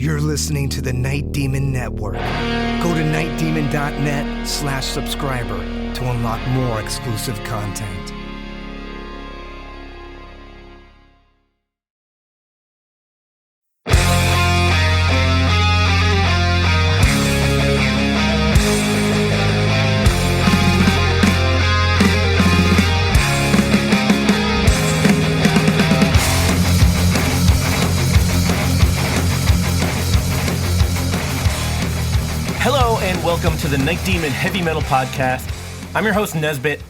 You're listening to the Night Demon Network. Go to nightdemon.net/subscriber to unlock more exclusive content. Hello and welcome to the Night Demon Heavy Metal Podcast. I'm your host, Nesbit.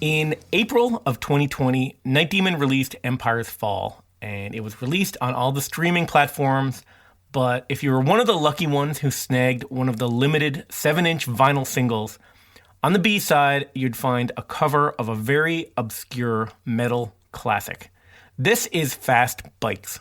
In April of 2020, Night Demon released Empire's Fall, and it was released on all the streaming platforms, but if you were one of the lucky ones who snagged one of the limited 7-inch vinyl singles, on the B-side, you'd find a cover of a very obscure metal classic. This is Fast Bikes.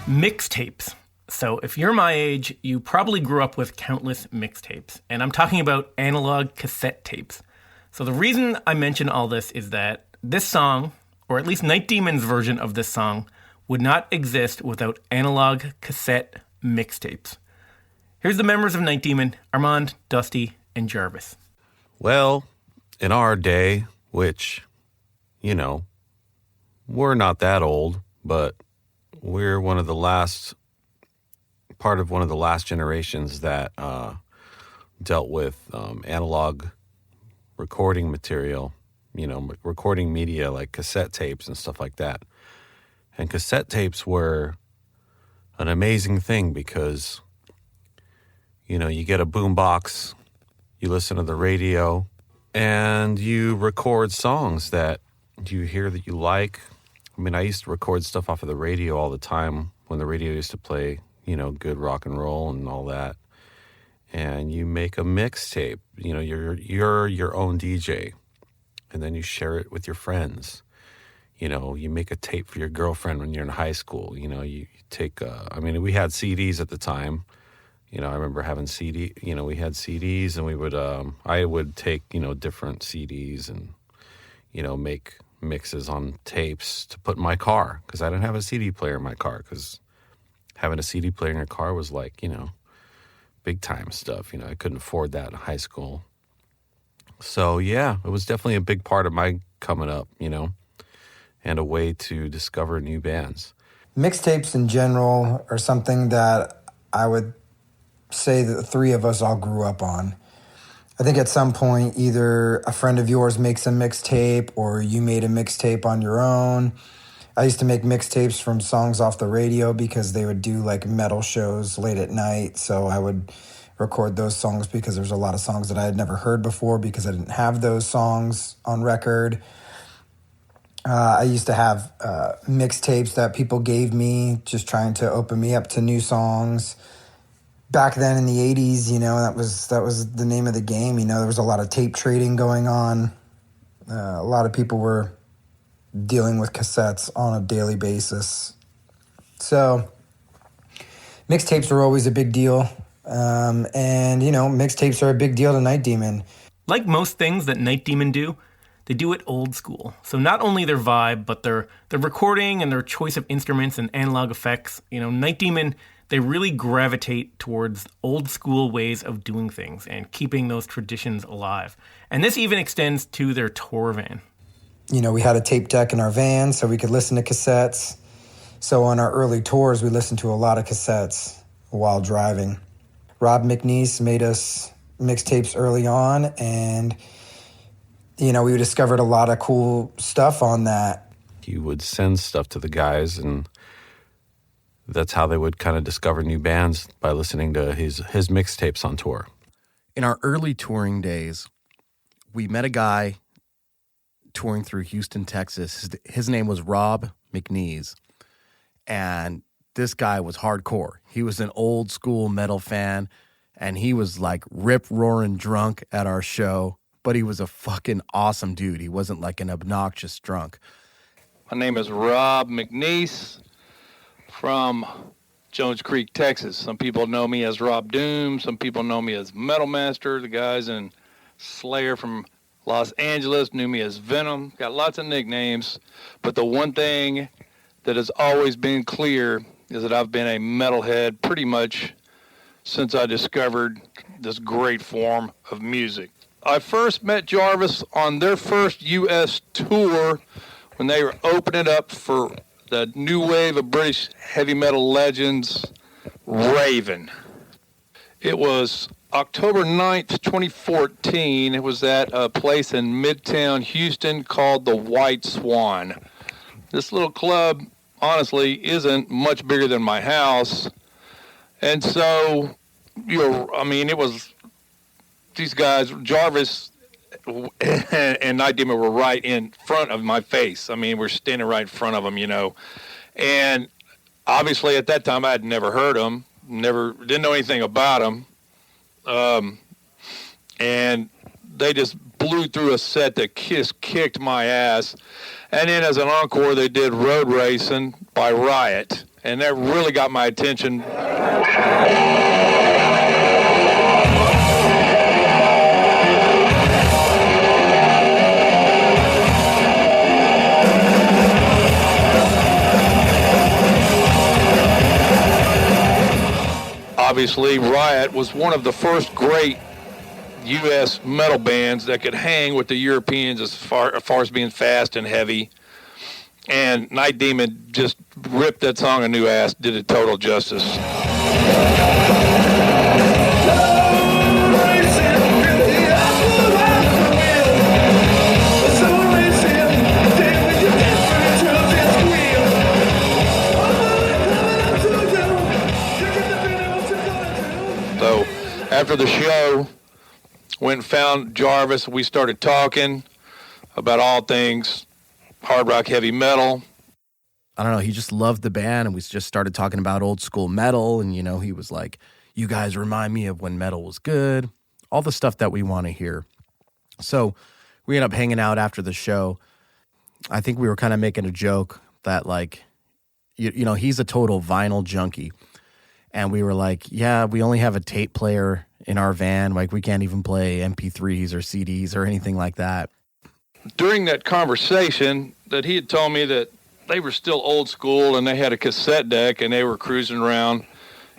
Mixtapes. So if you're my age, you probably grew up with countless mixtapes. And I'm talking about analog cassette tapes. So the reason I mention all this is that this song, or at least Night Demon's version of this song, would not exist without analog cassette mixtapes. Here's the members of Night Demon: Armand, Dusty, and Jarvis. Well, in our day, which, you know, we're not that old, but we're one of the last generations that dealt with analog recording material, recording media like cassette tapes and stuff like that. And cassette tapes were an amazing thing because, you get a boom box, you listen to the radio, and you record songs that you hear that you like. I mean, I used to record stuff off of the radio all the time when the radio used to play, good rock and roll and all that. And you make a mixtape, you're your own DJ, and then you share it with your friends. You make a tape for your girlfriend when you're in high school. You take, we had CDs at the time. I remember having we had CDs, and I would take, different CDs and, make mixes on tapes to put in my car because I didn't have a CD player in my car because having a CD player in your car was like, big time stuff. I couldn't afford that in high school. So yeah, it was definitely a big part of my coming up, and a way to discover new bands. Mixtapes in general are something that I would say that the three of us all grew up on. I think at some point, either a friend of yours makes a mixtape or you made a mixtape on your own. I used to make mixtapes from songs off the radio because they would do like metal shows late at night. So I would record those songs because there's a lot of songs that I had never heard before because I didn't have those songs on record. I used to have mixtapes that people gave me just trying to open me up to new songs. Back then in the 80s, that was the name of the game. There was a lot of tape trading going on. A lot of people were dealing with cassettes on a daily basis. So mixtapes were always a big deal. And mixtapes are a big deal to Night Demon. Like most things that Night Demon do, they do it old school. So not only their vibe, but their recording and their choice of instruments and analog effects. Night Demon, they really gravitate towards old school ways of doing things and keeping those traditions alive. And this even extends to their tour van. We had a tape deck in our van so we could listen to cassettes. So on our early tours, we listened to a lot of cassettes while driving. Rob McNeese made us mixtapes early on, and, we discovered a lot of cool stuff on that. He would send stuff to the guys, and that's how they would kind of discover new bands, by listening to his mixtapes on tour. In our early touring days, we met a guy touring through Houston, Texas. His name was Rob McNeese. And this guy was hardcore. He was an old school metal fan, and he was like rip-roaring drunk at our show, but he was a fucking awesome dude. He wasn't like an obnoxious drunk. My name is Rob McNeese from Jones Creek, Texas. Some people know me as Rob Doom. Some people know me as Metal Master. The guys in Slayer from Los Angeles knew me as Venom. Got lots of nicknames, but the one thing that has always been clear is that I've been a metalhead pretty much since I discovered this great form of music. I first met Jarvis on their first U.S. tour when they were opening up for the new wave of British heavy metal legends, Raven. It was October 9th, 2014. It was at a place in Midtown Houston called the White Swan. This little club, honestly, isn't much bigger than my house. And so, it was these guys, Jarvis and Night Demon were right in front of my face. I mean, we're standing right in front of them, And obviously at that time I had never heard them, didn't know anything about them. And they just blew through a set that kicked my ass. And then as an encore, they did Road Racing by Riot. And that really got my attention. Obviously, Riot was one of the first great U.S. metal bands that could hang with the Europeans as far as being fast and heavy. And Night Demon just ripped that song a new ass, did it total justice. So after the show, went and found Jarvis. We started talking about all things hard rock, heavy metal. I don't know, he just loved the band, and we just started talking about old school metal, and, he was like, you guys remind me of when metal was good, all the stuff that we want to hear. So we ended up hanging out after the show. I think we were kind of making a joke that, like, he's a total vinyl junkie. And we were like, yeah, we only have a tape player in our van. Like, we can't even play MP3s or CDs or anything like that. During that conversation, that he had told me that they were still old school and they had a cassette deck and they were cruising around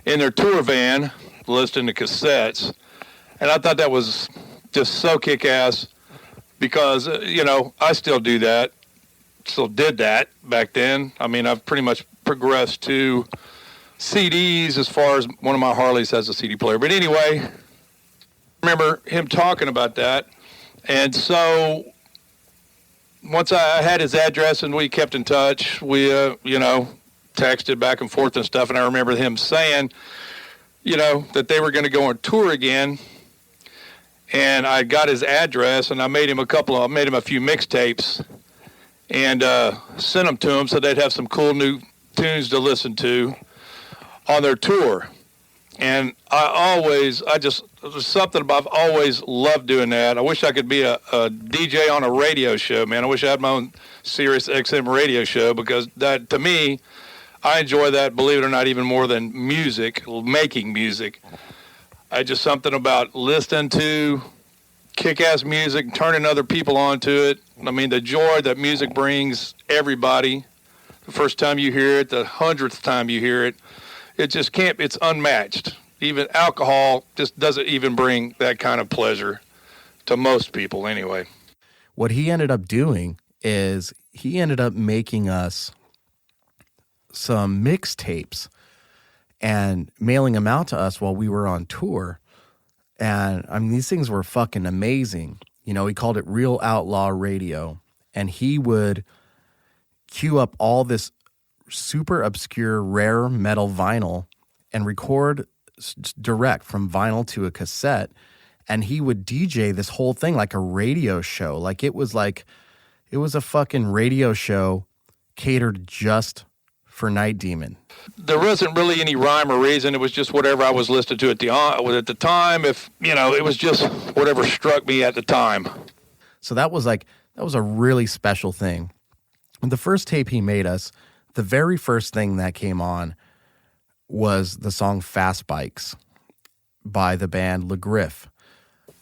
in their tour van listening to cassettes. And I thought that was just so kick-ass because, I still do that. Still did that back then. I mean, I've pretty much progressed to CDs as far as one of my Harleys has a CD player. But anyway, I remember him talking about that. And so once I had his address and we kept in touch, we, texted back and forth and stuff. And I remember him saying, that they were going to go on tour again. And I got his address and I made him a few mixtapes and sent them to him so they'd have some cool new tunes to listen to on their tour. And it was something I've always loved doing that. I wish I could be a DJ on a radio show, man. I wish I had my own Sirius XM radio show because that, to me, I enjoy that, believe it or not, even more than music, making music. Just something about listening to kick-ass music, turning other people onto it. I mean, the joy that music brings everybody. The first time you hear it, the 100th time you hear it, it just can't, it's unmatched. Even alcohol just doesn't even bring that kind of pleasure to most people anyway. What he ended up doing is he ended up making us some mixtapes and mailing them out to us while we were on tour. And I mean, these things were fucking amazing. He called it Real Outlaw Radio. And he would queue up all this super obscure, rare metal vinyl and record direct from vinyl to a cassette. And he would DJ this whole thing like a radio show. It was a fucking radio show catered just for Night Demon? There wasn't really any rhyme or reason. It was just whatever I was listening to at the time. If, it was just whatever struck me at the time. So that was a really special thing. The first tape he made us, the very first thing that came on was the song Fast Bikes by the band Griffe.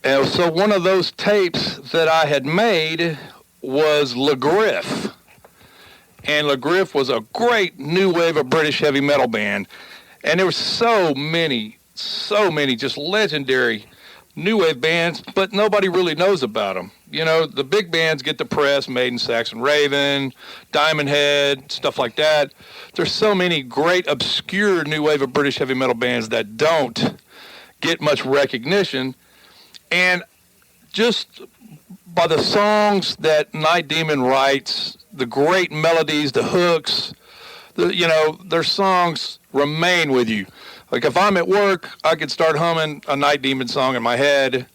And so one of those tapes that I had made was Griffe. And Griffe was a great new wave of British heavy metal band. And there were so many just legendary new wave bands, but nobody really knows about them. The big bands get the press, Maiden, Saxon Raven, Diamond Head, stuff like that. There's so many great obscure new wave of British heavy metal bands that don't get much recognition. And just by the songs that Night Demon writes, the great melodies, the hooks, their songs remain with you. Like if I'm at work, I could start humming a Night Demon song in my head,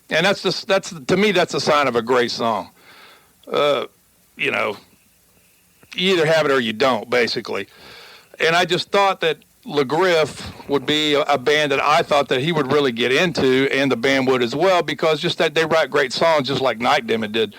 and that's to me that's a sign of a great song. You either have it or you don't, basically. And I just thought that Griffe would be a band that I thought that he would really get into, and the band would as well, because just that they write great songs just like Night Demon did.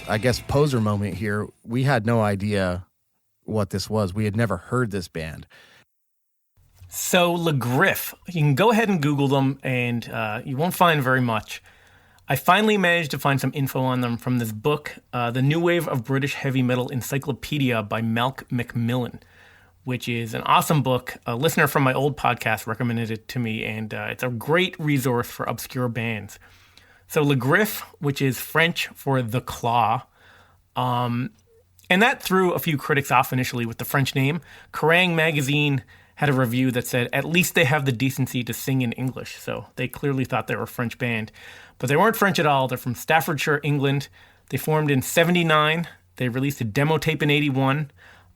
I guess poser moment here. We had no idea what this was. We had never heard this band. So Griffe, you can go ahead and Google them, and you won't find very much. I finally managed to find some info on them from this book, The New Wave of British Heavy Metal Encyclopedia by Malk Macmillan, which is an awesome book. A listener from my old podcast recommended it to me, and it's a great resource for obscure bands. So Griffe, which is French for the claw, and that threw a few critics off initially with the French name. Kerrang! Magazine had a review that said, at least they have the decency to sing in English. So they clearly thought they were a French band. But they weren't French at all. They're from Staffordshire, England. They formed in 1979. They released a demo tape in 1981.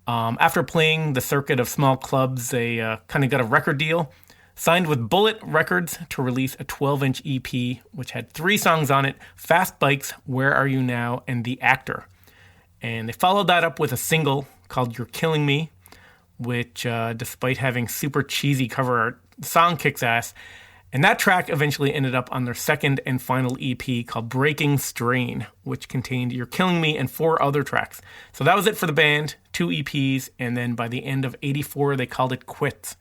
After playing the circuit of small clubs, they kind of got a record deal. Signed with Bullet Records to release a 12-inch EP, which had 3 songs on it: Fast Bikes, Where Are You Now, and The Actor. And they followed that up with a single called You're Killing Me, which, despite having super cheesy cover art, the song kicks ass. And that track eventually ended up on their second and final EP called Breaking Strain, which contained You're Killing Me and 4 other tracks. So that was it for the band, 2 EPs, and then by the end of 1984, they called it quits.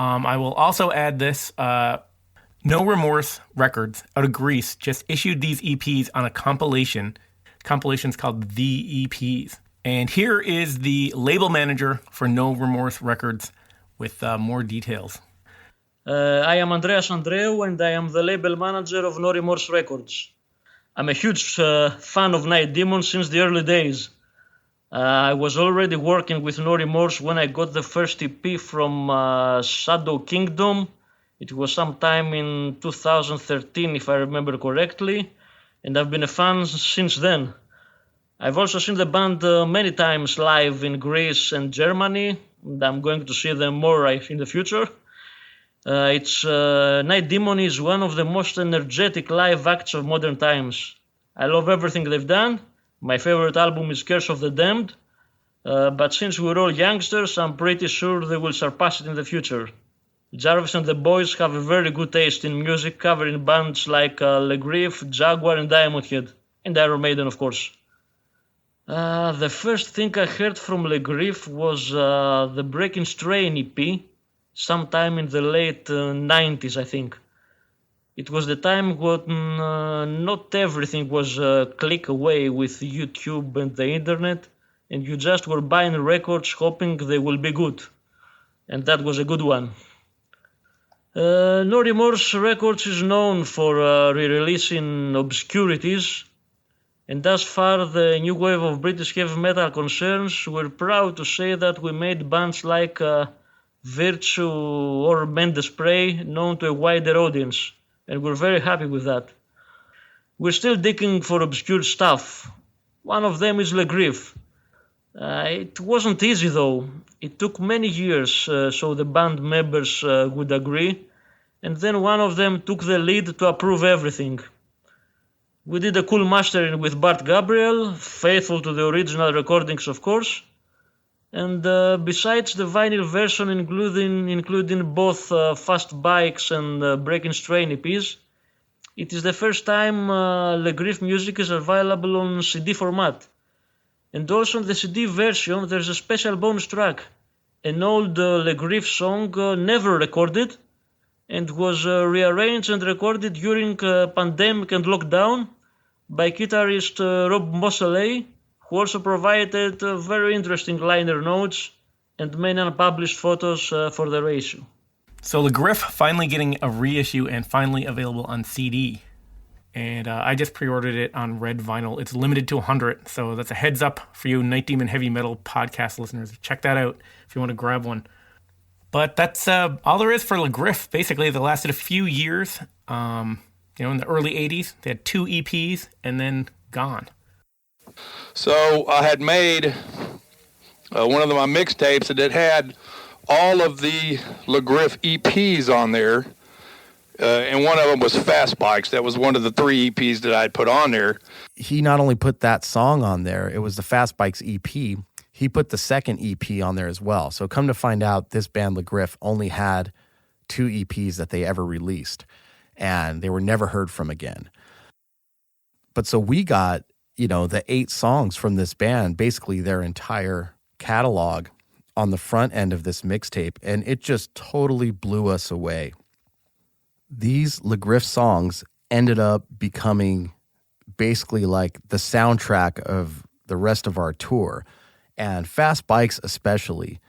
I will also add this. No Remorse Records out of Greece just issued these EPs on a compilation. Compilation's called The EPs. And here is the label manager for No Remorse Records with more details. I am Andreas Andreou, and I am the label manager of No Remorse Records. I'm a huge fan of Night Demon since the early days. I was already working with No Remorse when I got the first EP from Shadow Kingdom. It was sometime in 2013, if I remember correctly, and I've been a fan since then. I've also seen the band many times live in Greece and Germany, and I'm going to see them more in the future. Night Demon is one of the most energetic live acts of modern times. I love everything they've done. My favorite album is Curse of the Damned, but since we're all youngsters, I'm pretty sure they will surpass it in the future. Jarvis and the boys have a very good taste in music, covering bands like Le Griffe, Jaguar, and Diamond Head, and Iron Maiden, of course. The first thing I heard from Le Griffe was the Breaking Strain EP, sometime in the late 90s, I think. It was the time when not everything was a click away with YouTube and the internet, and you just were buying records hoping they will be good. And that was a good one. No Remorse Records is known for re-releasing obscurities, and as far the new wave of British heavy metal concerns, we're proud to say that we made bands like Virtue or Mendes Prey known to a wider audience, and we're very happy with that. We're still digging for obscure stuff. One of them is Le Griffe. It wasn't easy though. It took many years so the band members would agree, and then one of them took the lead to approve everything. We did a cool mastering with Bart Gabriel, faithful to the original recordings of course, and besides the vinyl version including both Fast Bikes and Breaking Strain EPs, it is the first time Le Griffe music is available on CD format. And also on the CD version there's a special bonus track, an old Le Griffe song never recorded, and was rearranged and recorded during pandemic and lockdown by guitarist Rob Moseley, who also provided very interesting liner notes and many unpublished photos for the reissue. So Le Griffe finally getting a reissue and finally available on CD. And I just pre-ordered it on red vinyl. It's limited to 100, so that's a heads up for you Night Demon Heavy Metal podcast listeners. Check that out if you want to grab one. But that's all there is for Le Griffe. Basically, they lasted a few years. In the early 80s, they had 2 EPs and then gone. So I had made one of my mixtapes that had all of the Le Griffe EPs on there. And one of them was Fast Bikes. That was one of the 3 EPs that I'd put on there. He not only put that song on there, it was the Fast Bikes EP. He put the second EP on there as well. So come to find out, this band Le Griffe only had 2 EPs that they ever released, and they were never heard from again. But so we got, the 8 songs from this band, basically their entire catalog on the front end of this mixtape, and it just totally blew us away. These Le Griffe songs ended up becoming basically like the soundtrack of the rest of our tour, and Fast Bikes especially.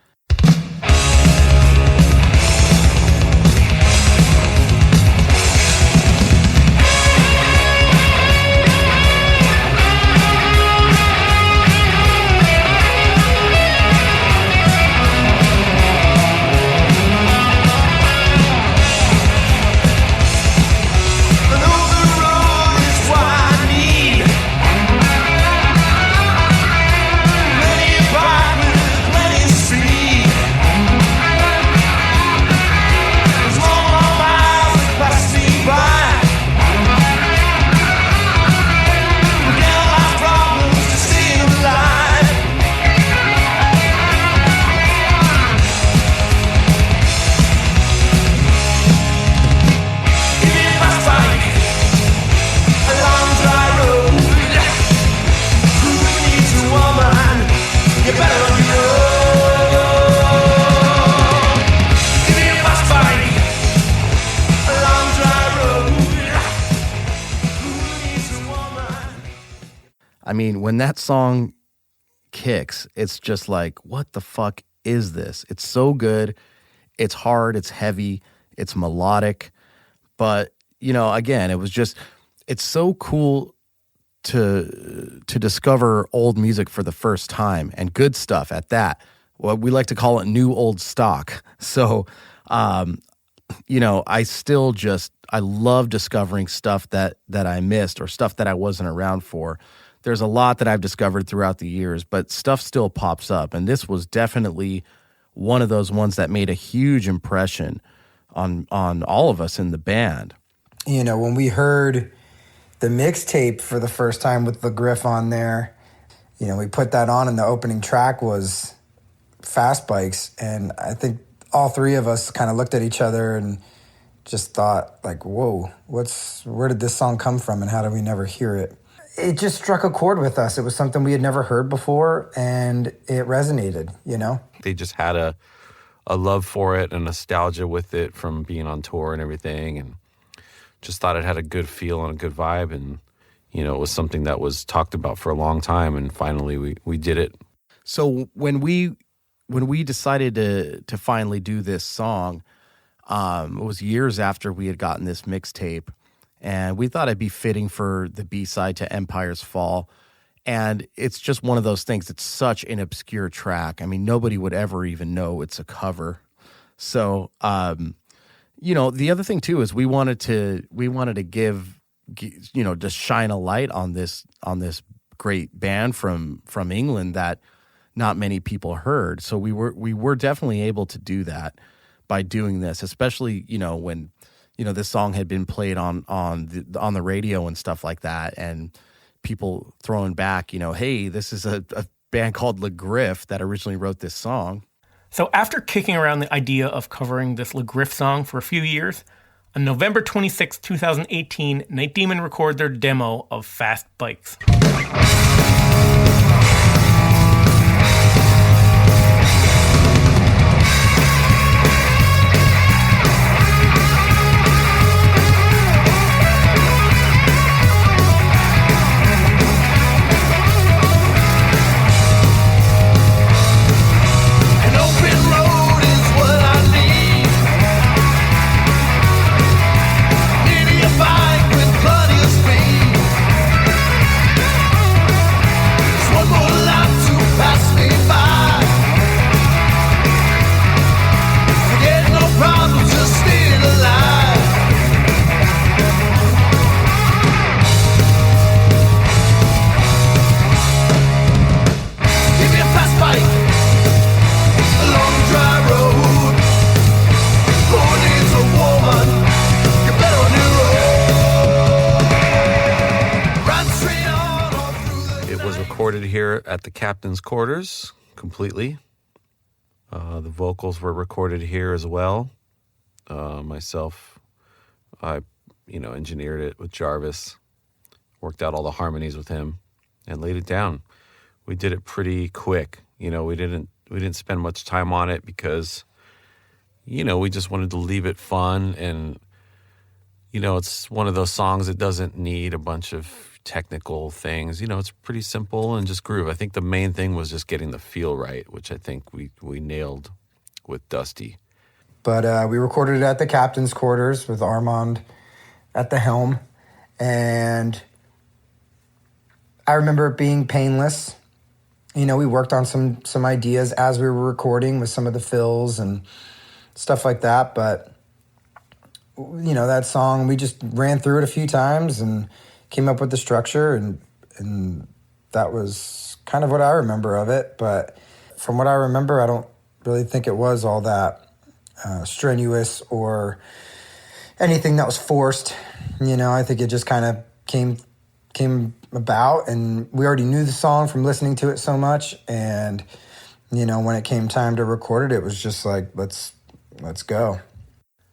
I mean, when that song kicks, it's just like, what the fuck is this? It's so good. It's hard. It's heavy. It's melodic. But, again, it's so cool to discover old music for the first time, and good stuff at that. Well, we like to call it new old stock. So, I love discovering stuff that I missed or stuff that I wasn't around for. There's a lot that I've discovered throughout the years, but stuff still pops up. And this was definitely one of those ones that made a huge impression on all of us in the band. You know, when we heard the mixtape for the first time with the Griffe on there, you know, we put that on and the opening track was Fast Bikes. And I think all three of us kind of looked at each other and just thought like, whoa, where did this song come from and how did we never hear it? It just struck a chord with us. It was something we had never heard before and it resonated, you know? They just had a love for it and nostalgia with it from being on tour and everything, and just thought it had a good feel and a good vibe, and you know, it was something that was talked about for a long time, and finally we did it. So when we decided to finally do this song, it was years after we had gotten this mixtape, and we thought it'd be fitting for the B-side to Empire's Fall. And it's just one of those things. It's such an obscure track. I mean, nobody would ever even know it's a cover. So, you know, the other thing too is we wanted to give, you know, just shine a light on this great band from England that not many people heard. So we were definitely able to do that by doing this, especially, you know, when, you know, this song had been played on the radio and stuff like that, and people throwing back, you know, hey, this is a band called Le Griffe that originally wrote this song. So after kicking around the idea of covering this Le Griffe song for a few years, on November 26, 2018, Night Demon recorded their demo of Fast Bikes. Here at the captain's quarters completely. The vocals were recorded here as well. Myself, I engineered it with Jarvis, worked out all the harmonies with him, and laid it down. We did it pretty quick. You know, we didn't spend much time on it because, you know, we just wanted to leave it fun, and you know, it's one of those songs that doesn't need a bunch of technical things. You know, it's pretty simple and just groove. I think the main thing was just getting the feel right, which I think we nailed with Dusty. But we recorded it at the captain's quarters with Armand at the helm, and I remember it being painless. You know, we worked on some ideas as we were recording with some of the fills and stuff like that, but you know, that song, we just ran through it a few times and came up with the structure, and that was kind of what I remember of it. But from what I remember, I don't really think it was all that strenuous or anything that was forced. You know, I think it just kind of came about, and we already knew the song from listening to it so much. And, you know, when it came time to record it, it was just like, let's go.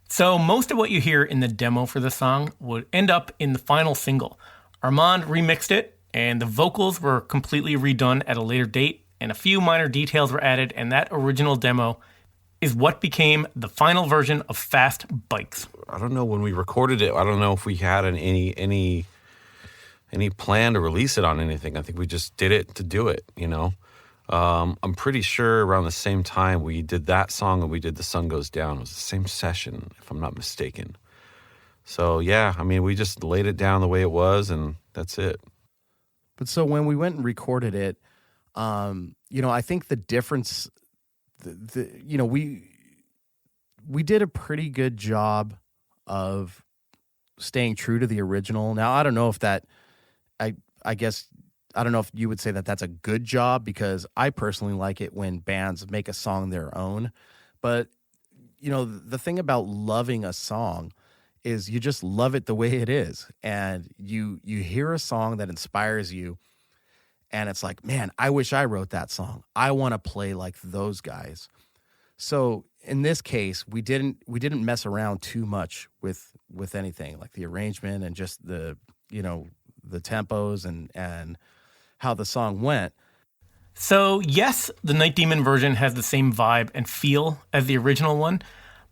So most of what you hear in the demo for the song would end up in the final single. Armand remixed it, and the vocals were completely redone at a later date, and a few minor details were added, and that original demo is what became the final version of Fast Bikes. I don't know when we recorded it. I don't know if we had any plan to release it on anything. I think we just did it to do it, you know. I'm pretty sure around the same time we did that song and we did The Sun Goes Down. It was the same session, if I'm not mistaken. So, yeah, I mean, we just laid it down the way it was, and that's it. But so when we went and recorded it, you know, I think the difference, you know, we did a pretty good job of staying true to the original. Now, I don't know if that, I guess, I don't know if you would say that that's a good job, because I personally like it when bands make a song their own. But the thing about loving a song is you just love it the way it is. And you hear a song that inspires you, and it's like, man, I wish I wrote that song. I want to play like those guys. So in this case, we didn't mess around too much with anything, like the arrangement and just the tempos and how the song went. So yes, the Night Demon version has the same vibe and feel as the original one.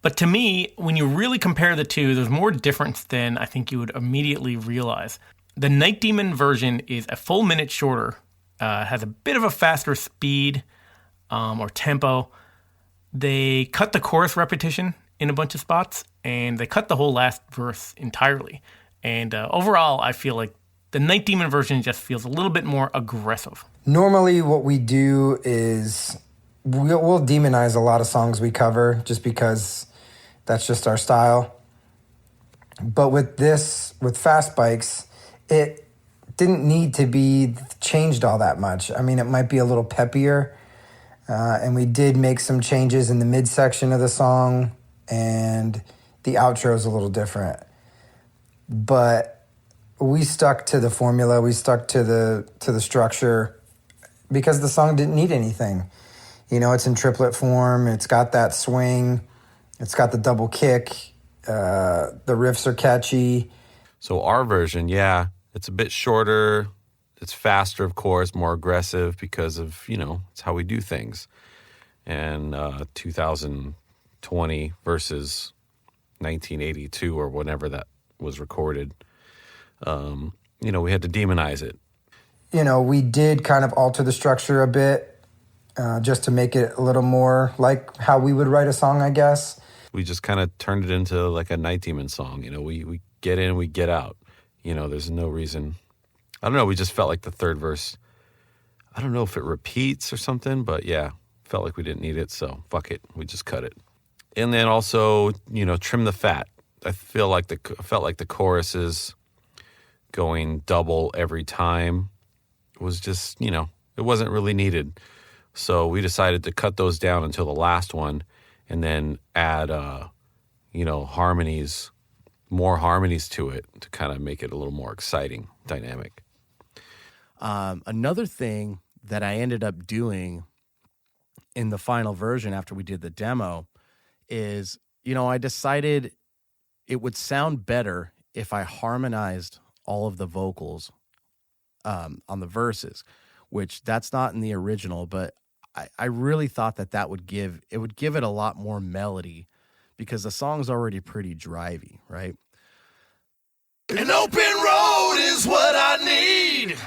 But to me, when you really compare the two, there's more difference than I think you would immediately realize. The Night Demon version is a full minute shorter, has a bit of a faster speed or tempo. They cut the chorus repetition in a bunch of spots, and they cut the whole last verse entirely. And overall, I feel like the Night Demon version just feels a little bit more aggressive. Normally what we do is we'll demonize a lot of songs we cover just because that's just our style. But with Fast Bikes, it didn't need to be changed all that much. I mean, it might be a little peppier, and we did make some changes in the midsection of the song, and the outro is a little different. But we stuck to the formula, we stuck to the structure, because the song didn't need anything. It's in triplet form, it's got that swing, it's got the double kick, the riffs are catchy. So our version, yeah, it's a bit shorter, it's faster, of course, more aggressive because of, it's how we do things. And 2020 versus 1982 or whenever that was recorded, we had to demonize it. We did kind of alter the structure a bit just to make it a little more like how we would write a song, I guess. We just kind of turned it into like a Night Demon song. We get in, we get out. There's no reason. I don't know. We just felt like the third verse, I don't know if it repeats or something, but yeah, felt like we didn't need it. So fuck it. We just cut it. And then also, trim the fat. I felt like the choruses going double every time was just, it wasn't really needed. So we decided to cut those down until the last one and then add, harmonies, more harmonies to it to kind of make it a little more exciting, dynamic. Another thing that I ended up doing in the final version after we did the demo is, I decided it would sound better if I harmonized all of the vocals on the verses, which that's not in the original, but I really thought that would give it a lot more melody because the song's already pretty drivey, right? An open road is what I need.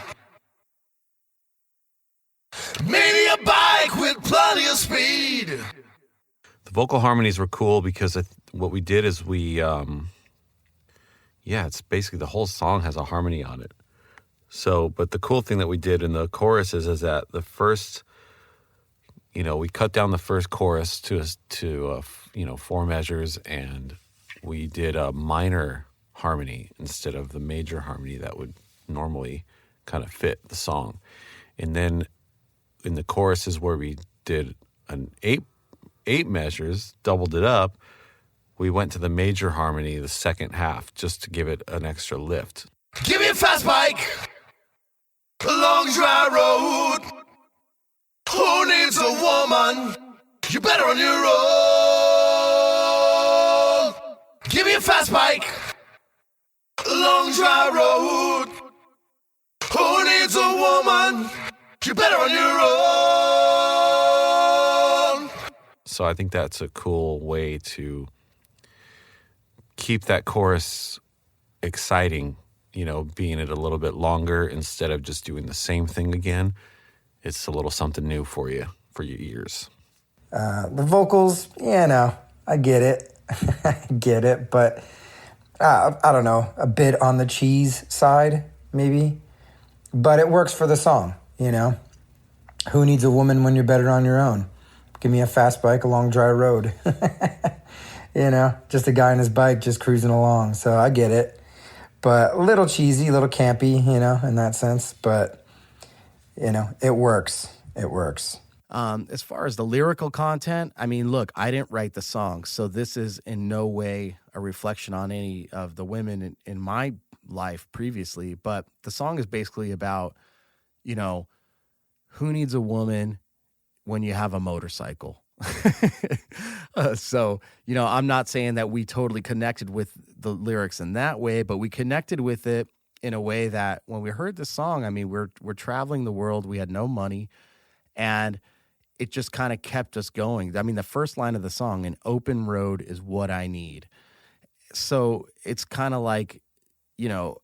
Maybe a bike with plenty of speed. The vocal harmonies were cool because what we did is it's basically the whole song has a harmony on it. So, but the cool thing that we did in the choruses is that the first, we cut down the first chorus to 4 measures, and we did a minor harmony instead of the major harmony that would normally kind of fit the song. And then in the choruses where we did an 8 measures, doubled it up, we went to the major harmony the second half just to give it an extra lift. Give me a fast bike, a long dry road. Who needs a woman? You better on your own. Give me a fast bike, a long dry road. Who needs a woman? You better on your own. So I think that's a cool way to keep that chorus exciting, being it a little bit longer instead of just doing the same thing again. It's a little something new for you, for your ears. The vocals, I get it. I get it, but I don't know, a bit on the cheese side, maybe. But it works for the song, Who needs a woman when you're better on your own? Give me a fast bike, a long dry road. Just a guy on his bike just cruising along. So I get it. But a little cheesy, a little campy, in that sense. But, it works. It works. As far as the lyrical content, I mean, look, I didn't write the song, so this is in no way a reflection on any of the women in my life previously, but the song is basically about, you know, who needs a woman when you have a motorcycle? So, you know, I'm not saying that we totally connected with the lyrics in that way, but we connected with it in a way that when we heard this song, I mean, we're traveling the world, we had no money, and it just kind of kept us going. I mean, the first line of the song, an open road is what I need. So it's kind of like, you know,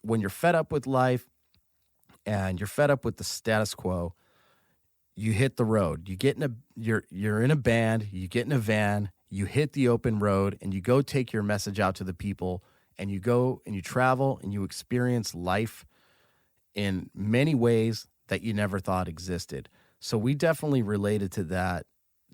when you're fed up with life and you're fed up with the status quo, you hit the road. You get in you're in a band, you get in a van, you hit the open road, and you go take your message out to the people, and you go and you travel and you experience life in many ways that you never thought existed. So we definitely related to that,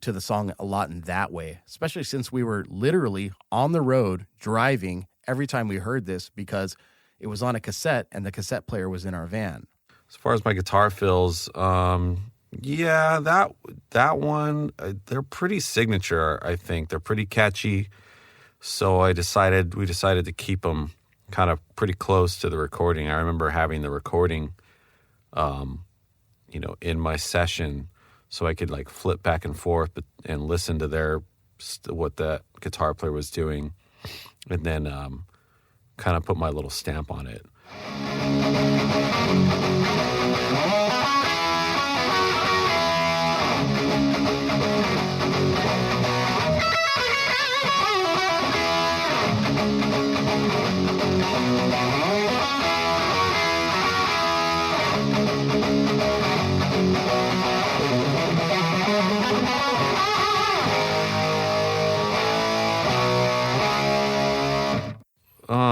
to the song a lot in that way, especially since we were literally on the road driving every time we heard this because it was on a cassette and the cassette player was in our van. As far as my guitar fills, yeah, that one, they're pretty signature, I think. They're pretty catchy. So we decided to keep them kind of pretty close to the recording. I remember having the recording, you know, in my session so I could like flip back and forth and listen to what that guitar player was doing, and then kind of put my little stamp on it.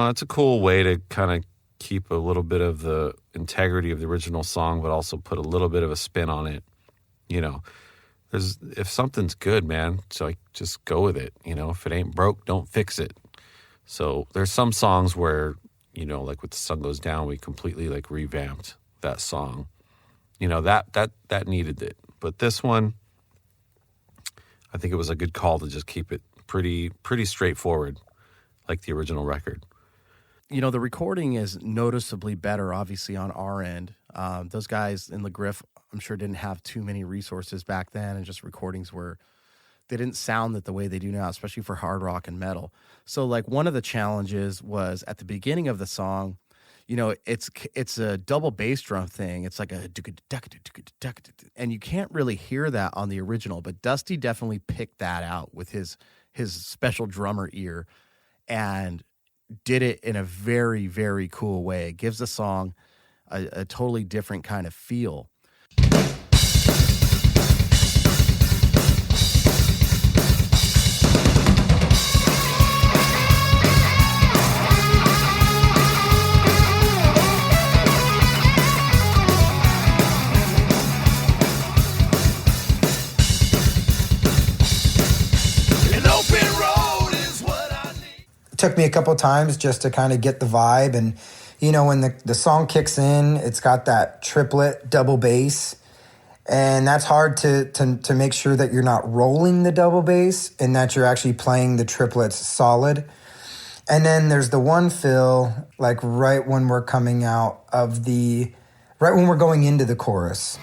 It's a cool way to kind of keep a little bit of the integrity of the original song, but also put a little bit of a spin on it. You know, if something's good, man, so I just go with it. You know, if it ain't broke, don't fix it. So there's some songs where, you know, like with The Sun Goes Down, we completely like revamped that song. You know, that needed it. But this one, I think it was a good call to just keep it pretty straightforward, like the original record. You know, the recording is noticeably better, obviously, on our end. Those guys in the Griffe, I'm sure, didn't have too many resources back then, and just recordings they didn't sound the way they do now, especially for hard rock and metal. So, like, one of the challenges was at the beginning of the song, you know, it's a double bass drum thing. It's like a and you can't really hear that on the original, but Dusty definitely picked that out with his special drummer ear and did it in a very, very cool way. It gives the song a totally different kind of feel. Took me a couple times just to kind of get the vibe. And, you know, when the song kicks in, it's got that triplet double bass. And that's hard to make sure that you're not rolling the double bass and that you're actually playing the triplets solid. And then there's the one fill, like right when we're coming out of right when we're going into the chorus.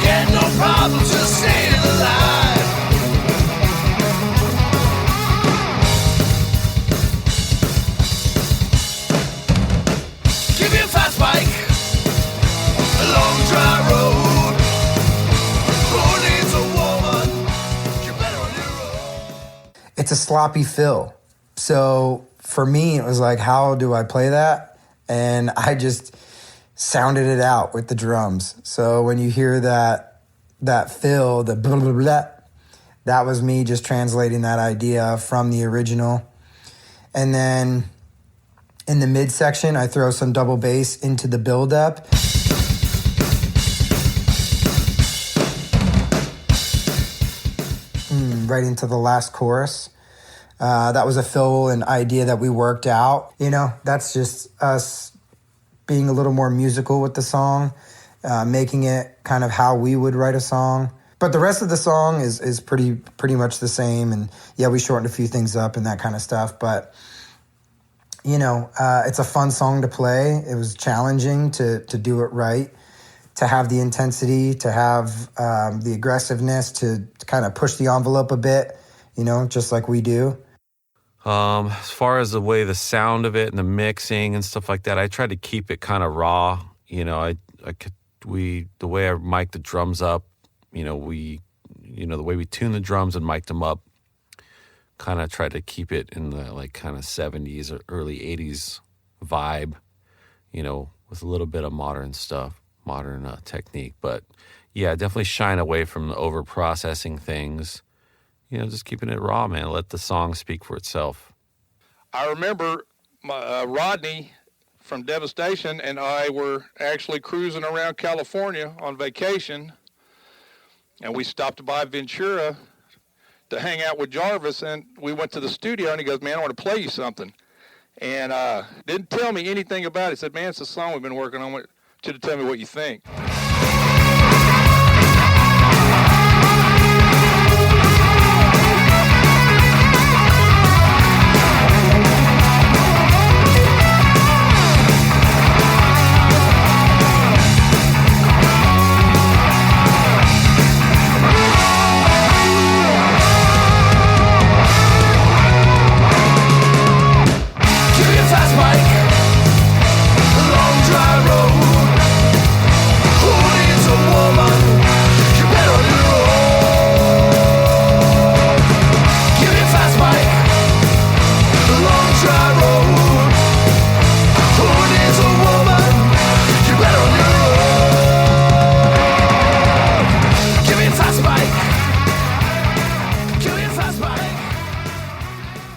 Get no problem just staying alive. Bike, a long dry road. Who needs a woman? You're better on your own. It's a sloppy fill. So for me, it was like, how do I play that? And I just sounded it out with the drums. So when you hear that fill, the blah, blah, blah, that was me just translating that idea from the original. And then in the midsection, I throw some double bass into the build-up. Right into the last chorus. That was a fill and idea that we worked out. You know, that's just us being a little more musical with the song. making it kind of how we would write a song. But the rest of the song is pretty much the same. And yeah, we shortened a few things up and that kind of stuff. But, it's a fun song to play. It was challenging to do it right, to have the intensity, to have the aggressiveness, to kind of push the envelope a bit, just like we do. As far as the sound of it and the mixing and stuff like that, I tried to keep it kind of raw. The way I mic'd the drums up, the way we tuned the drums and mic'd them up, kind of tried to keep it in the like kind of 70s or early 80s vibe, with a little bit of modern stuff, modern technique. But yeah, definitely shine away from the over processing things. Just keeping it raw, man. Let the song speak for itself. I remember Rodney from Devastation and I were actually cruising around California on vacation, and we stopped by Ventura to hang out with Jarvis, and we went to the studio, and he goes, man, I want to play you something. And didn't tell me anything about it. He said, man, it's a song we've been working on. I want you to tell me what you think.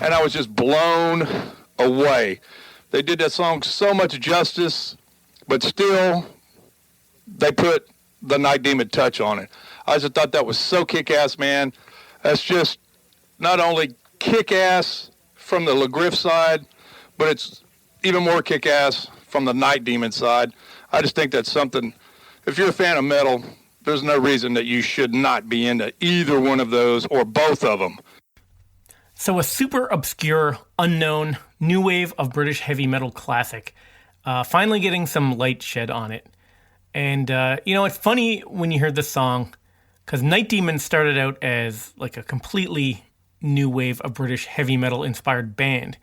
And I was just blown away. They did that song so much justice, but still they put the Night Demon touch on it. I just thought that was so kick-ass, man. That's just not only kick-ass from the Griffe side, but it's even more kick-ass from the Night Demon side. I just think that's something, if you're a fan of metal, there's no reason that you should not be into either one of those or both of them. So a super obscure, unknown, new wave of British heavy metal classic, finally getting some light shed on it. And, it's funny when you hear this song, because Night Demon started out as like a completely new wave of British heavy metal inspired band.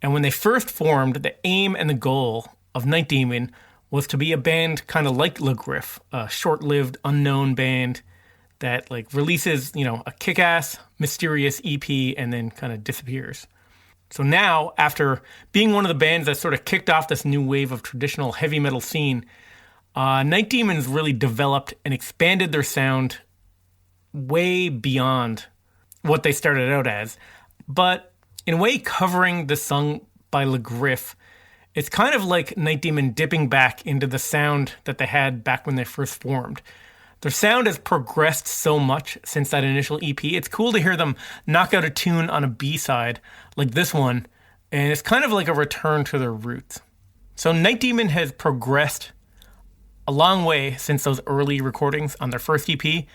And when they first formed, the aim and the goal of Night Demon was to be a band kind of like Le Griffe, a short-lived, unknown band that like releases, a kick-ass, mysterious EP and then kind of disappears. So now, after being one of the bands that sort of kicked off this new wave of traditional heavy metal scene, Night Demon's really developed and expanded their sound way beyond what they started out as. But in a way, covering the song by Le Griffe, it's kind of like Night Demon dipping back into the sound that they had back when they first formed. Their sound has progressed so much since that initial EP. It's cool to hear them knock out a tune on a B-side like this one, and it's kind of like a return to their roots. So Night Demon has progressed a long way since those early recordings on their first EP,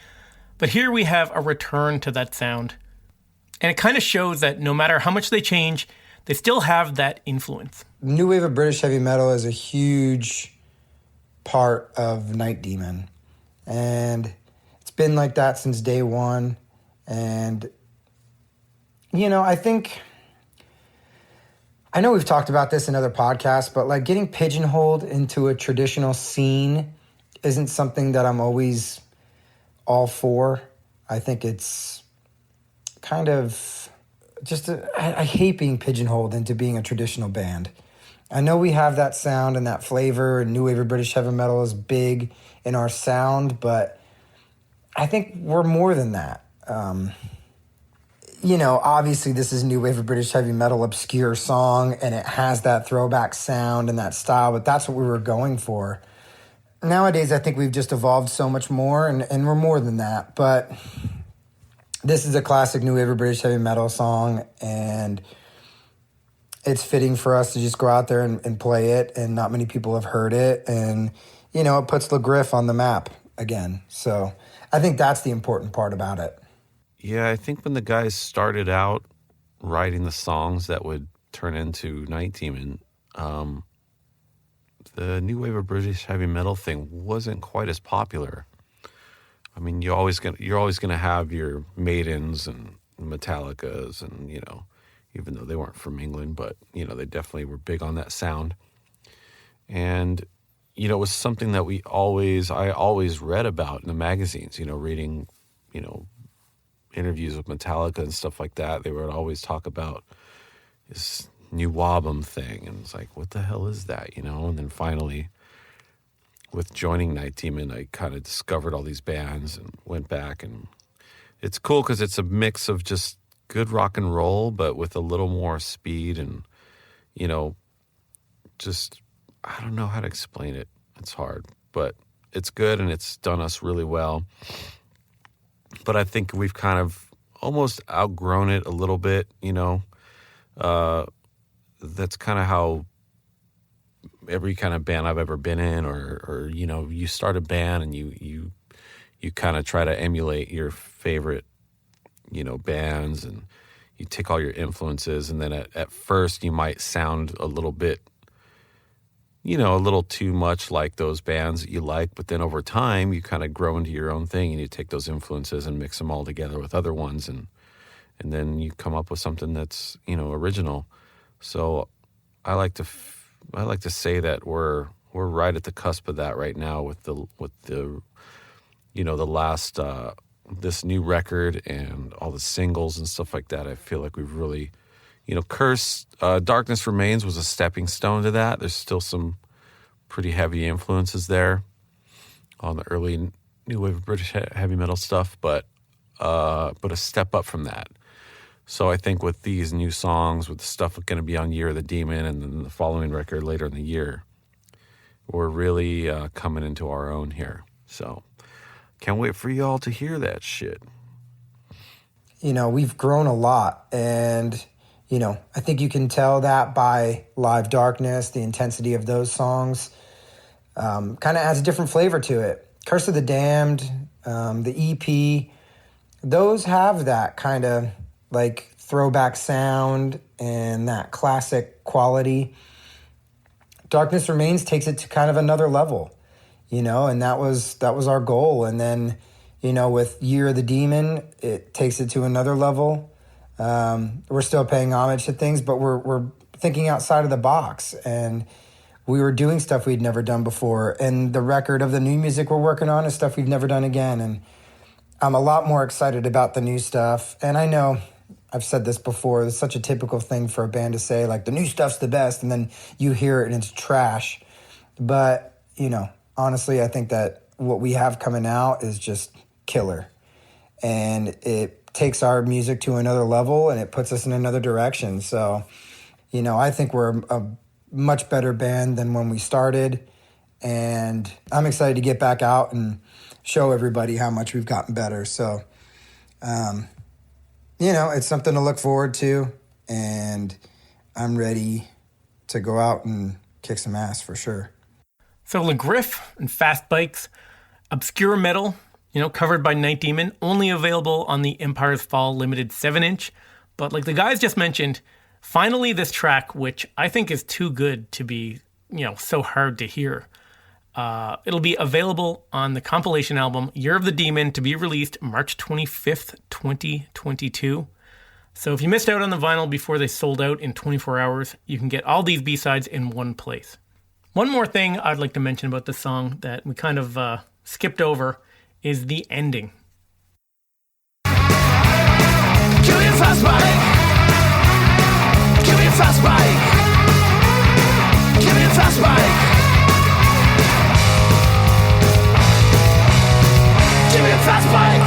but here we have a return to that sound. And it kind of shows that no matter how much they change, they still have that influence. New wave of British heavy metal is a huge part of Night Demon. And it's been like that since day one. And, I know we've talked about this in other podcasts, but like getting pigeonholed into a traditional scene isn't something that I'm always all for. I think it's kind of just, I hate being pigeonholed into being a traditional band. I know we have that sound and that flavor, and new wave of British heavy metal is big in our sound, but I think we're more than that. Obviously this is new wave of British heavy metal, obscure song, and it has that throwback sound and that style, but that's what we were going for. Nowadays, I think we've just evolved so much more, and we're more than that, but this is a classic new wave of British heavy metal song, and it's fitting for us to just go out there and play it, and not many people have heard it, and it puts the Griffe on the map again. So I think that's the important part about it. Yeah, I think when the guys started out writing the songs that would turn into Night Demon, the new wave of British heavy metal thing wasn't quite as popular. I mean, you're always gonna have your Maidens and Metallicas, and even though they weren't from England, but they definitely were big on that sound. And it was something that I always read about in the magazines. Reading, interviews with Metallica and stuff like that. They would always talk about this NWOBHM thing, and it's like, what the hell is that? And then finally, with joining Night Demon, I kind of discovered all these bands and went back, and it's cool because it's a mix of just good rock and roll, but with a little more speed and, just, I don't know how to explain it. It's hard, but it's good and it's done us really well. But I think we've kind of almost outgrown it a little bit, that's kind of how every kind of band I've ever been in, or you start a band and you kind of try to emulate your favorite, bands, and you take all your influences, and then at first you might sound a little bit, a little too much like those bands that you like, but then over time you kind of grow into your own thing, and you take those influences and mix them all together with other ones, and then you come up with something that's, original. So I like to say that we're right at the cusp of that right now with the the last this new record and all the singles and stuff like that. I feel like we've really, Curse, Darkness Remains was a stepping stone to that. There's still some pretty heavy influences there on the early new wave of British heavy metal stuff, but a step up from that. So I think with these new songs, with the stuff going to be on Year of the Demon and then the following record later in the year, we're really coming into our own here. So can't wait for y'all to hear that shit. We've grown a lot, and, I think you can tell that by Live Darkness. The intensity of those songs kind of adds a different flavor to it. Curse of the Damned, the EP, those have that kind of like throwback sound and that classic quality. Darkness Remains takes it to kind of another level, and that was our goal. And then, with Year of the Demon, it takes it to another level. We're still paying homage to things, but we're thinking outside of the box, and we were doing stuff we'd never done before. And the record of the new music we're working on is stuff we've never done again. And I'm a lot more excited about the new stuff. And I know I've said this before, it's such a typical thing for a band to say, like, the new stuff's the best, and then you hear it and it's trash. But, honestly, I think that what we have coming out is just killer. And it takes our music to another level, and it puts us in another direction. So, I think we're a much better band than when we started. And I'm excited to get back out and show everybody how much we've gotten better. So, it's something to look forward to, and I'm ready to go out and kick some ass for sure. So Le Griffe and Fast Bikes, obscure metal, covered by Night Demon, only available on the Empire's Fall limited 7-inch. But like the guys just mentioned, finally this track, which I think is too good to be, so hard to hear. It'll be available on the compilation album Year of the Demon, to be released March 25th, 2022. So if you missed out on the vinyl before they sold out in 24 hours, you can get all these B-sides in one place. One more thing I'd like to mention about the song that we kind of skipped over is the ending. Give me a fast bike. Give me a fast bike. Give me a fast bike. Give me a fast bike.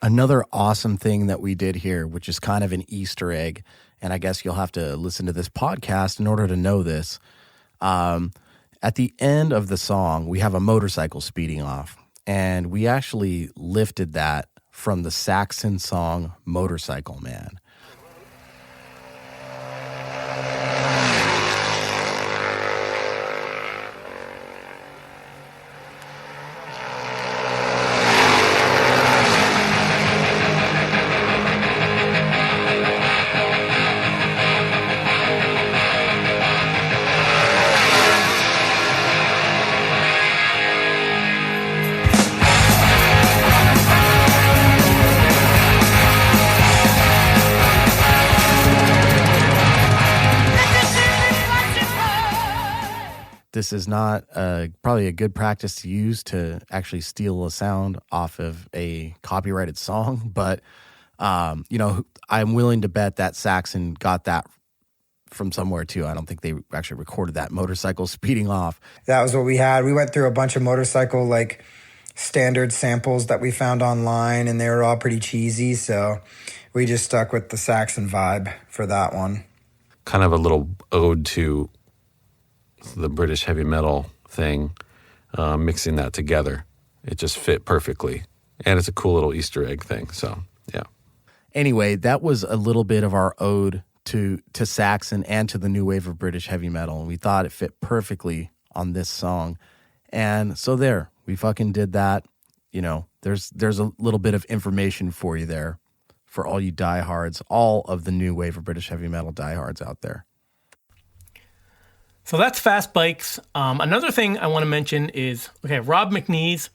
Another awesome thing that we did here, which is kind of an Easter egg, and I guess you'll have to listen to this podcast in order to know this. At the end of the song, we have a motorcycle speeding off, and we actually lifted that from the Saxon song Motorcycle Man. this is not probably a good practice to use to actually steal a sound off of a copyrighted song, but I'm willing to bet that Saxon got that from somewhere too. I don't think they actually recorded that motorcycle speeding off. That was what we had. We went through a bunch of motorcycle like standard samples that we found online, and they were all pretty cheesy, so we just stuck with the Saxon vibe for that one. Kind of a little ode to the British heavy metal thing, mixing that together. It just fit perfectly. And it's a cool little Easter egg thing, so yeah. Anyway, that was a little bit of our ode to Saxon and to the new wave of British heavy metal, and we thought it fit perfectly on this song. And so there, we fucking did that. There's a little bit of information for you there for all you diehards, all of the new wave of British heavy metal diehards out there. So that's Fast Bikes. Another thing I want to mention is, Rob McNees,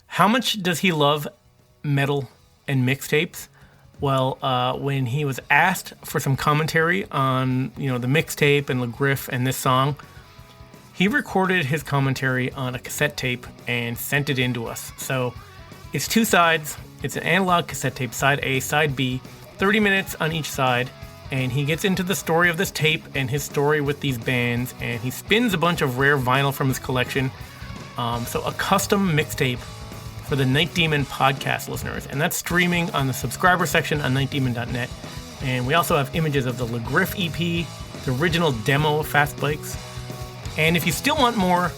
how much does he love metal and mixtapes? Well, when he was asked for some commentary on, the mixtape and the Griffe and this song, he recorded his commentary on a cassette tape and sent it in to us. So it's 2 sides. It's an analog cassette tape, side A, side B, 30 minutes on each side. And he gets into the story of this tape and his story with these bands, and he spins a bunch of rare vinyl from his collection. So a custom mixtape for the Night Demon podcast listeners. And that's streaming on the subscriber section on nightdemon.net. And we also have images of the Le Griffe EP, the original demo of Fast Bikes. And if you still want more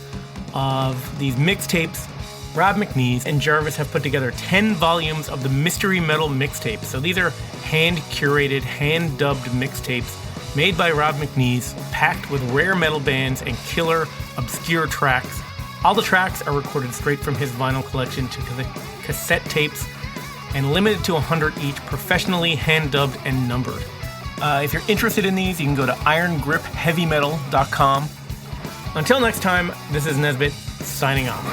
of these mixtapes, Rob McNees and Jarvis have put together 10 volumes of the Mystery Metal mixtapes. So these are hand-curated, hand-dubbed mixtapes made by Rob McNees, packed with rare metal bands and killer, obscure tracks. All the tracks are recorded straight from his vinyl collection to the cassette tapes and limited to 100 each, professionally hand-dubbed and numbered. If you're interested in these, you can go to irongripheavymetal.com. Until next time, this is Nesbitt signing off.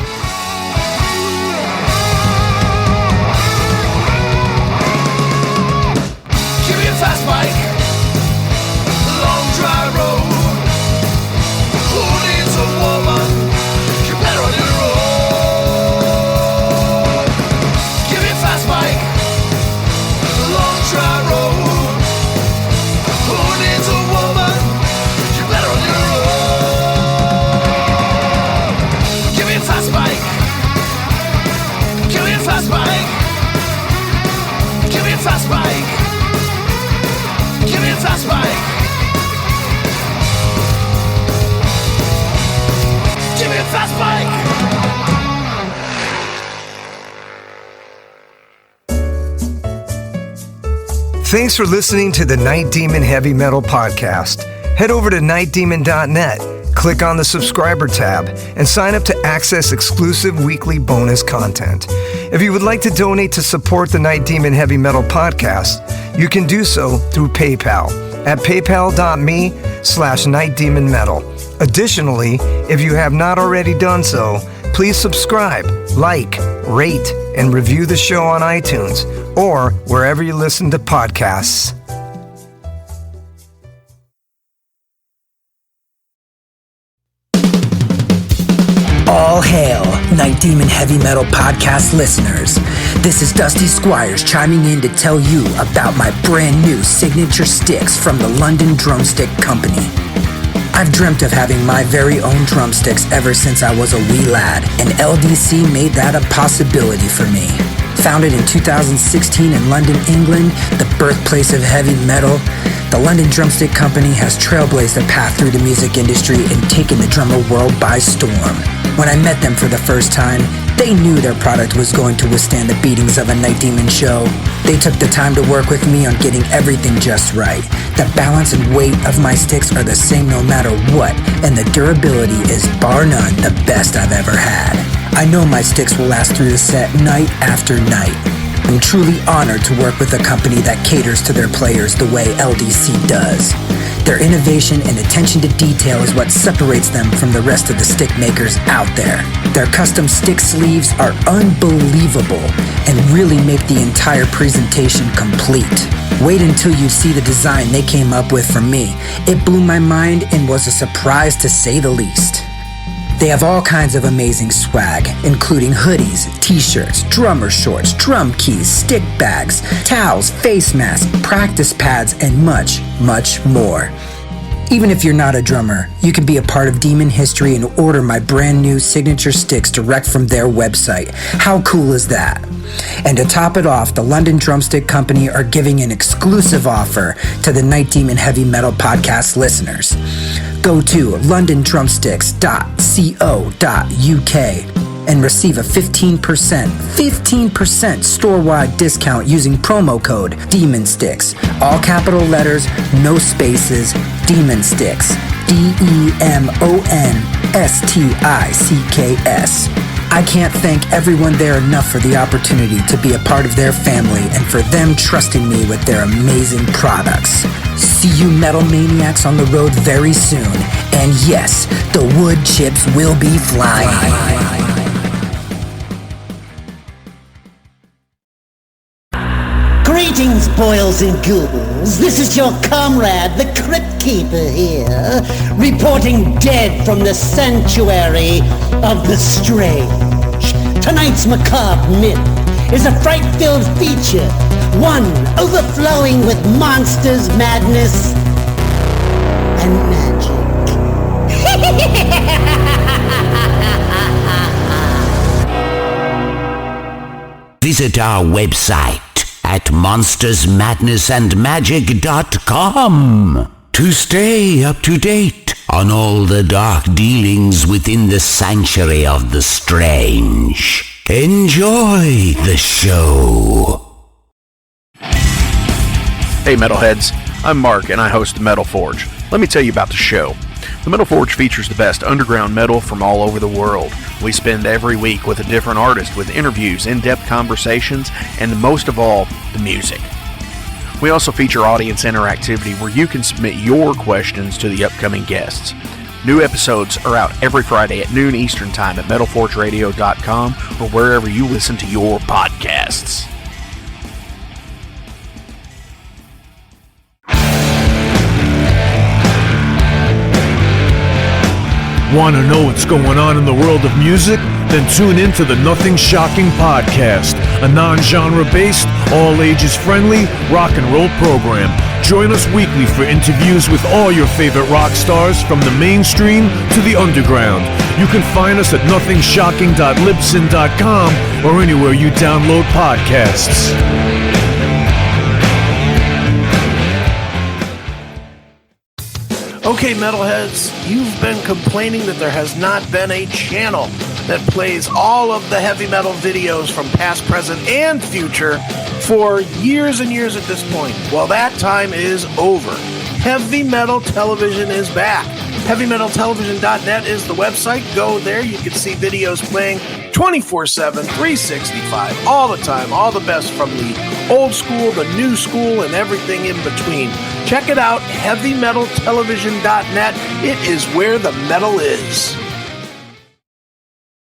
Give me a fast bike, long dry road. Who needs a woman? You better on your own. Give me a fast bike, long dry road. Who needs a woman? You better on your own. Give me a fast bike. Give me a fast bike. Give me a fast bike. Give me a fast bike. Give me a fast bike. Thanks for listening to the Night Demon Heavy Metal Podcast. Head over to nightdemon.net, click on the subscriber tab, and sign up to access exclusive weekly bonus content. If you would like to donate to support the Night Demon Heavy Metal Podcast, you can do so through PayPal at paypal.me/nightdemonmetal. Additionally, if you have not already done so, please subscribe, like, rate, and review the show on iTunes or wherever you listen to podcasts. All hail, Night Demon Heavy Metal Podcast listeners. This is Dusty Squires chiming in to tell you about my brand new signature sticks from the London Drumstick Company. I've dreamt of having my very own drumsticks ever since I was a wee lad, and LDC made that a possibility for me. Founded in 2016 in London, England, the birthplace of heavy metal, the London Drumstick Company has trailblazed a path through the music industry and taken the drummer world by storm. When I met them for the first time, they knew their product was going to withstand the beatings of a Night Demon show. They took the time to work with me on getting everything just right. The balance and weight of my sticks are the same no matter what, and the durability is bar none the best I've ever had. I know my sticks will last through the set night after night. I'm truly honored to work with a company that caters to their players the way LDC does. Their innovation and attention to detail is what separates them from the rest of the stick makers out there. Their custom stick sleeves are unbelievable and really make the entire presentation complete. Wait until you see the design they came up with for me. It blew my mind and was a surprise to say the least. They have all kinds of amazing swag, including hoodies, t-shirts, drummer shorts, drum keys, stick bags, towels, face masks, practice pads, and much, much more. Even if you're not a drummer, you can be a part of Demon history and order my brand new signature sticks direct from their website. How cool is that? And to top it off, the London Drumstick Company are giving an exclusive offer to the Night Demon Heavy Metal Podcast listeners. Go to londondrumsticks.co.uk and receive a 15% store-wide discount using promo code DEMONSTICKS. All capital letters, no spaces, Demon Sticks. DEMONSTICKS. I can't thank everyone there enough for the opportunity to be a part of their family and for them trusting me with their amazing products. See you metal maniacs on the road very soon. And yes, the wood chips will be flying. Greetings, boils and ghouls. This is your comrade, the Crypt Keeper here, reporting dead from the sanctuary of the strange. Tonight's macabre myth is a fright-filled feature, one overflowing with monsters, madness, and magic. Visit our website at monstersmadnessandmagic.com to stay up to date on all the dark dealings within the sanctuary of the strange. Enjoy the show. Hey Metalheads, I'm Mark and I host the Metal Forge. Let me tell you about the show. The Metal Forge features the best underground metal from all over the world. We spend every week with a different artist with interviews, in-depth conversations, and most of all, the music. We also feature audience interactivity where you can submit your questions to the upcoming guests. New episodes are out every Friday at noon Eastern Time at metalforgeradio.com or wherever you listen to your podcasts. Want to know what's going on in the world of music? Then tune in to the Nothing Shocking Podcast, a non-genre based, all-ages friendly rock and roll program. Join us weekly for interviews with all your favorite rock stars from the mainstream to the underground. You can find us at nothingshocking.libsyn.com or anywhere you download podcasts. Okay, metalheads, you've been complaining that there has not been a channel that plays all of the heavy metal videos from past, present, and future for years and years at this point. Well, that time is over. Heavy Metal Television is back. HeavyMetalTelevision.net is the website. Go there. You can see videos playing 24/7, 365, all the time, all the best from the old school, the new school, and everything in between. Check it out, HeavyMetalTelevision.net. It is where the metal is.